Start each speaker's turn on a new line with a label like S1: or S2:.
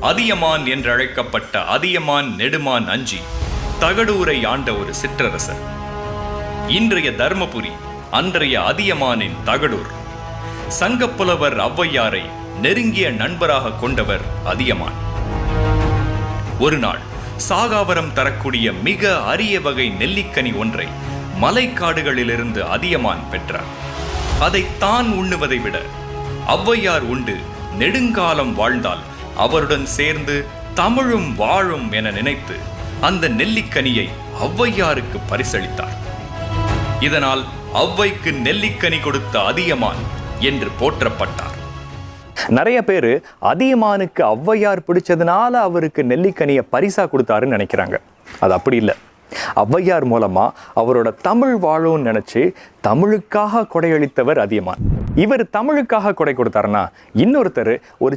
S1: அதியமான் என்றழைக்கப்பட்ட அதியமான் நெடுமான் அஞ்சி தகடூரை ஆண்ட ஒரு சிற்றரசர். இன்றைய தர்மபுரி அன்றைய அதியமானின் தகடூர். சங்கப்புலவர் ஔவையாரை நெருங்கிய நண்பராக கொண்டவர் அதியமான். ஒரு நாள் சாகாவரம் தரக்கூடிய மிக அரிய வகை நெல்லிக்கனி ஒன்றை மலைக்காடுகளிலிருந்து அதியமான் பெற்றார். அதை தான் உண்ணுவதை விட ஔவையார் உண்டு நெடுங்காலம் வாழ்ந்தால் அவருடன் சேர்ந்து தமிழும் வாழும் என நினைத்து அந்த நெல்லிக்கனியை ஔவையாருக்கு பரிசளித்தார். இதனால் ஔவைக்கு நெல்லிக்கனி கொடுத்த அதியமான் என்று போற்றப்பட்டார்.
S2: நிறைய பேர் அதியமானுக்கு ஔவையார் பிடிச்சதுனால அவருக்கு நெல்லிக்கனியை பரிசா கொடுத்தாருன்னு நினைக்கிறாங்க. அது அப்படி இல்லை. ஔவையார் மூலமா அவரோட தமிழ் வாழும்னு நினைச்சு தமிழுக்காக கொடையளித்தவர் அதியமான். இவர் தமிழுக்காக கொடை கொடுத்தாருன்னா இன்னொருத்தர் ஒரு